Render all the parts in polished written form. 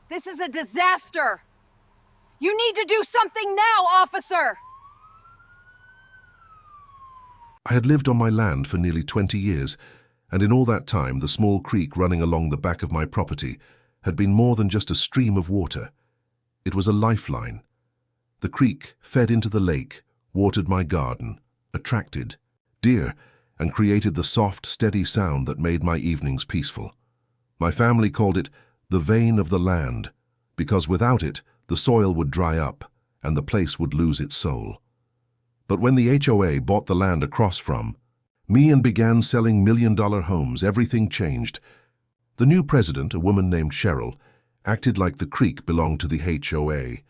This is a disaster! You need to do something now, officer! I had lived on my land for nearly 20 years, and in all that time the small creek running along the back of my property had been more than just a stream of water. It was a lifeline. The creek fed into the lake, watered my garden, attracted deer, and created the soft, steady sound that made my evenings peaceful. My family called it the vein of the land, because without it, the soil would dry up and the place would lose its soul. But when the HOA bought the land across from me and began selling million-dollar homes, everything changed. The new president, a woman named Cheryl, acted like the creek belonged to the HOA.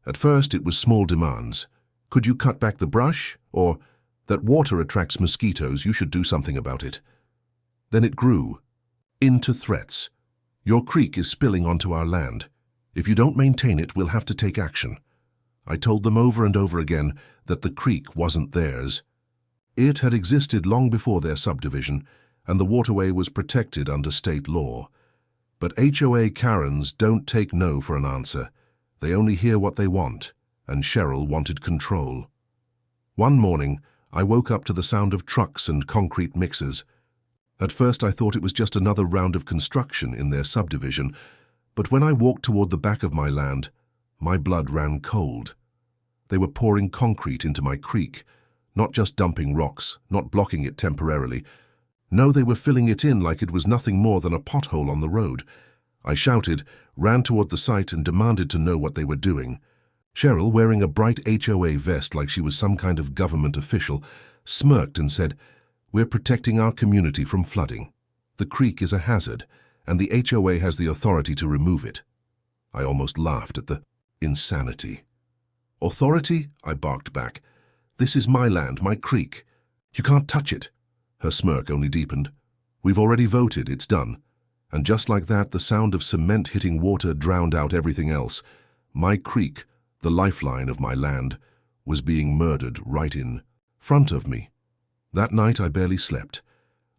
At first, it was small demands. Could you cut back the brush? Or, that water attracts mosquitoes, you should do something about it. Then it grew into threats. Your creek is spilling onto our land. If you don't maintain it, we'll have to take action. I told them over and over again that the creek wasn't theirs. It had existed long before their subdivision, and the waterway was protected under state law. But HOA Karens don't take no for an answer. They only hear what they want, and Cheryl wanted control. One morning, I woke up to the sound of trucks and concrete mixers. At first I thought it was just another round of construction in their subdivision, but when I walked toward the back of my land, my blood ran cold. They were pouring concrete into my creek, not just dumping rocks, not blocking it temporarily. No, they were filling it in like it was nothing more than a pothole on the road. I shouted, ran toward the site, and demanded to know what they were doing. Cheryl, wearing a bright HOA vest like she was some kind of government official, smirked and said, "We're protecting our community from flooding. The creek is a hazard, and the HOA has the authority to remove it." I almost laughed at the insanity. "Authority?" I barked back. "This is my land, my creek. You can't touch it." Her smirk only deepened. "We've already voted, it's done." And just like that, the sound of cement hitting water drowned out everything else. My creek, the lifeline of my land, was being murdered right in front of me. That night I barely slept.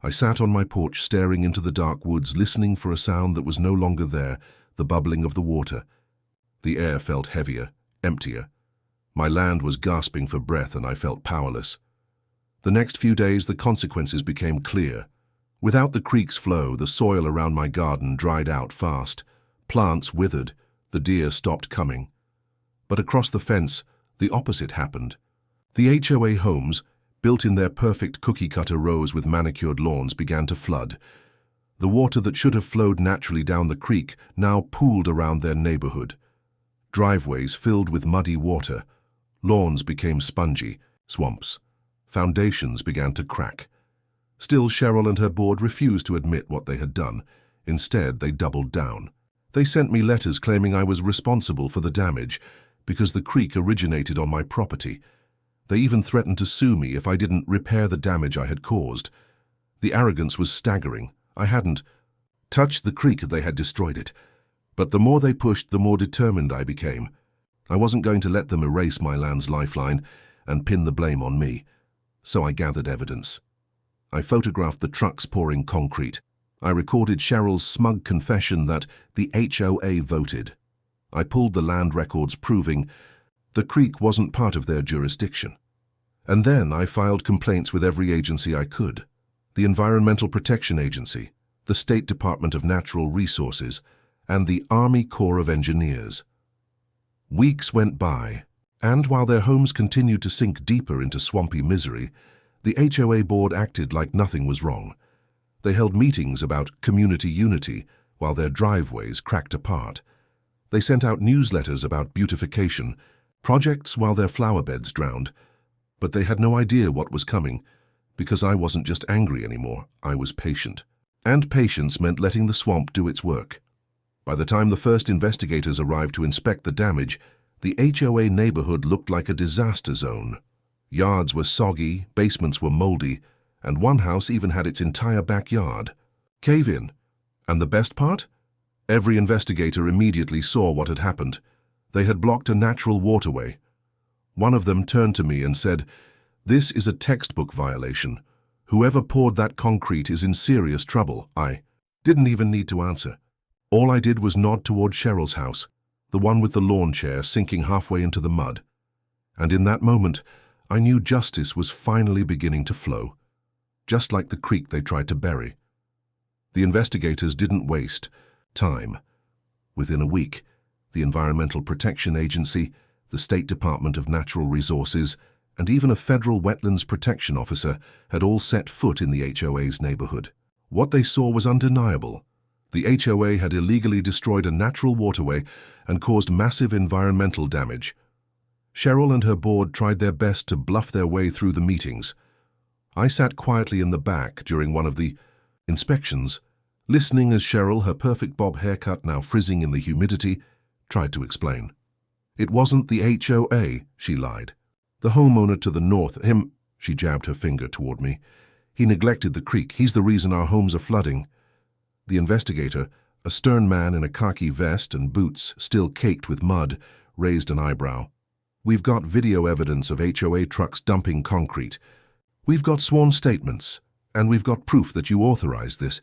I sat on my porch staring into the dark woods, listening for a sound that was no longer there, the bubbling of the water. The air felt heavier, emptier. My land was gasping for breath and I felt powerless. The next few days the consequences became clear. Without the creek's flow, the soil around my garden dried out fast. Plants withered, the deer stopped coming. But across the fence, the opposite happened. The HOA homes, built in their perfect cookie-cutter rows with manicured lawns, began to flood. The water that should have flowed naturally down the creek now pooled around their neighborhood. Driveways filled with muddy water. Lawns became spongy, swamps. Foundations began to crack. Still, Cheryl and her board refused to admit what they had done. Instead, they doubled down. They sent me letters claiming I was responsible for the damage because the creek originated on my property. They even threatened to sue me if I didn't repair the damage I had caused. The arrogance was staggering. I hadn't touched the creek, they had destroyed it. But the more they pushed, the more determined I became. I wasn't going to let them erase my land's lifeline and pin the blame on me. So I gathered evidence. I photographed the trucks pouring concrete. I recorded Cheryl's smug confession that the HOA voted. I pulled the land records proving the creek wasn't part of their jurisdiction. And then I filed complaints with every agency I could. The Environmental Protection Agency, the State Department of Natural Resources, and the Army Corps of Engineers. Weeks went by, and while their homes continued to sink deeper into swampy misery, the HOA board acted like nothing was wrong. They held meetings about community unity while their driveways cracked apart. They sent out newsletters about beautification projects while their flower beds drowned. But they had no idea what was coming, because I wasn't just angry anymore, I was patient. And patience meant letting the swamp do its work. By the time the first investigators arrived to inspect the damage, the HOA neighborhood looked like a disaster zone. Yards were soggy, basements were moldy, and one house even had its entire backyard cave-in. And the best part? Every investigator immediately saw what had happened. They had blocked a natural waterway. One of them turned to me and said, "This is a textbook violation. Whoever poured that concrete is in serious trouble." I didn't even need to answer. All I did was nod toward Cheryl's house, the one with the lawn chair sinking halfway into the mud. And in that moment, I knew justice was finally beginning to flow, just like the creek they tried to bury. The investigators didn't waste time. Within a week, the Environmental Protection Agency, the State Department of Natural Resources, and even a federal wetlands protection officer had all set foot in the HOA's neighborhood. What they saw was undeniable. The HOA had illegally destroyed a natural waterway and caused massive environmental damage. Cheryl and her board tried their best to bluff their way through the meetings. I sat quietly in the back during one of the inspections, listening as Cheryl, her perfect bob haircut now frizzing in the humidity, tried to explain. It wasn't the HOA, she lied. The homeowner to the north, him, she jabbed her finger toward me. He neglected the creek. He's the reason our homes are flooding. The investigator, a stern man in a khaki vest and boots still caked with mud, raised an eyebrow. We've got video evidence of HOA trucks dumping concrete. We've got sworn statements, and we've got proof that you authorized this.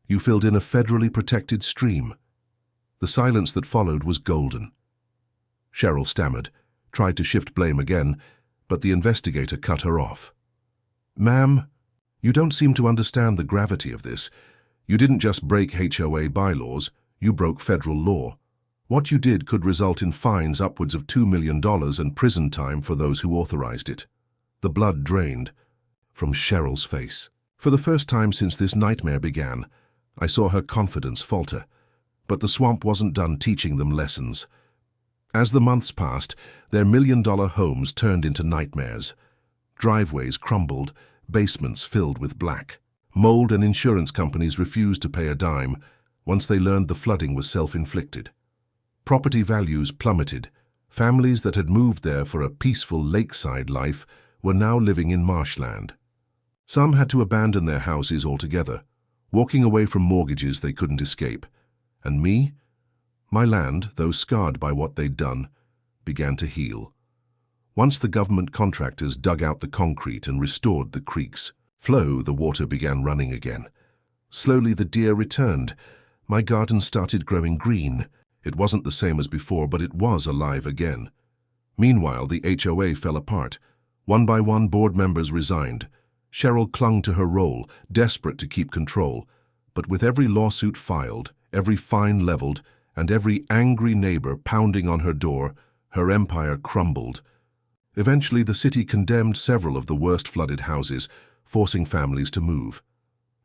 You filled in a federally protected stream. The silence that followed was golden. Cheryl stammered, tried to shift blame again, but the investigator cut her off. Ma'am, you don't seem to understand the gravity of this. You didn't just break HOA bylaws, you broke federal law. What you did could result in fines upwards of $2 million and prison time for those who authorized it. The blood drained from Cheryl's face. For the first time since this nightmare began, I saw her confidence falter. But the swamp wasn't done teaching them lessons. As the months passed, their million-dollar homes turned into nightmares. Driveways crumbled, basements filled with black. Mold and insurance companies refused to pay a dime once they learned the flooding was self-inflicted. Property values plummeted. Families that had moved there for a peaceful lakeside life were now living in marshland. Some had to abandon their houses altogether, walking away from mortgages they couldn't escape. And me? My land, though scarred by what they'd done, began to heal. Once the government contractors dug out the concrete and restored the creek's flow, the water began running again. Slowly the deer returned. My garden started growing green. It wasn't the same as before, but it was alive again. Meanwhile, the HOA fell apart. One by one, board members resigned. Cheryl clung to her role, desperate to keep control. But with every lawsuit filed, every fine leveled, and every angry neighbor pounding on her door, her empire crumbled. Eventually, the city condemned several of the worst flooded houses, forcing families to move.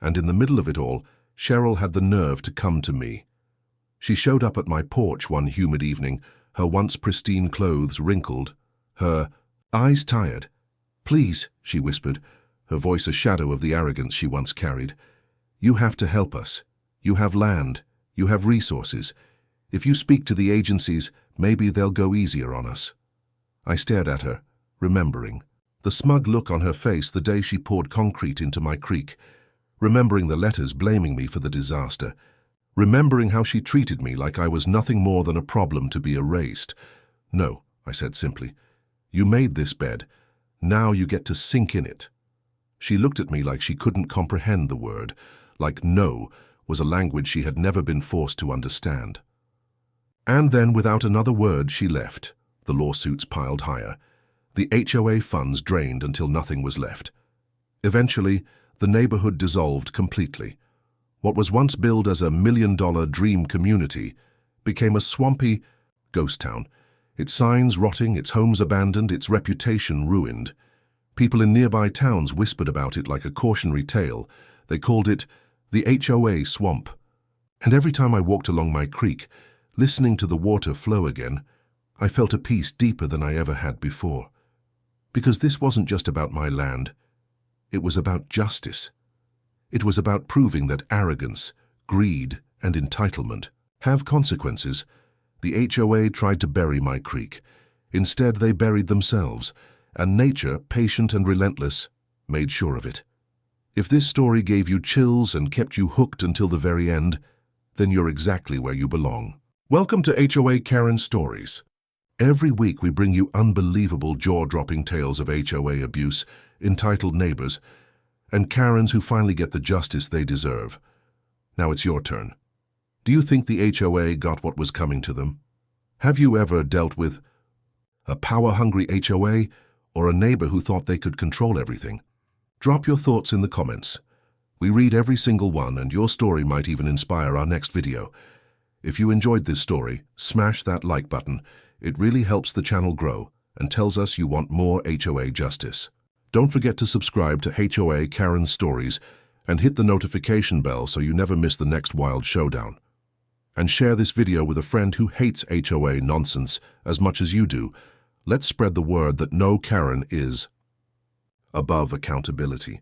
And in the middle of it all, Cheryl had the nerve to come to me. She showed up at my porch one humid evening, her once pristine clothes wrinkled, her eyes tired. "Please," she whispered, her voice a shadow of the arrogance she once carried. "You have to help us. You have land. You have resources. If you speak to the agencies, maybe they'll go easier on us." I stared at her, remembering the smug look on her face the day she poured concrete into my creek, remembering the letters blaming me for the disaster, remembering how she treated me like I was nothing more than a problem to be erased. "No," I said simply. "You made this bed. Now you get to sink in it." She looked at me like she couldn't comprehend the word, like no was a language she had never been forced to understand. And then, without another word, she left. The lawsuits piled higher. The HOA funds drained until nothing was left. Eventually, the neighborhood dissolved completely. What was once billed as a million-dollar dream community became a swampy ghost town, its signs rotting, its homes abandoned, its reputation ruined. People in nearby towns whispered about it like a cautionary tale. They called it the HOA swamp. And every time I walked along my creek, listening to the water flow again, I felt a peace deeper than I ever had before. Because this wasn't just about my land. It was about justice. It was about proving that arrogance, greed, and entitlement have consequences. The HOA tried to bury my creek. Instead, they buried themselves, and nature, patient and relentless, made sure of it. If this story gave you chills and kept you hooked until the very end, then you're exactly where you belong. Welcome to HOA Karen Stories. Every week we bring you unbelievable jaw-dropping tales of HOA abuse, entitled neighbors, and Karens who finally get the justice they deserve. Now it's your turn. Do you think the HOA got what was coming to them? Have you ever dealt with a power-hungry HOA or a neighbor who thought they could control everything? Drop your thoughts in the comments. We read every single one, and your story might even inspire our next video. If you enjoyed this story, smash that like button. It really helps the channel grow and tells us you want more HOA justice. Don't forget to subscribe to HOA Karen Stories and hit the notification bell so you never miss the next wild showdown. And share this video with a friend who hates HOA nonsense as much as you do. Let's spread the word that no Karen is above accountability.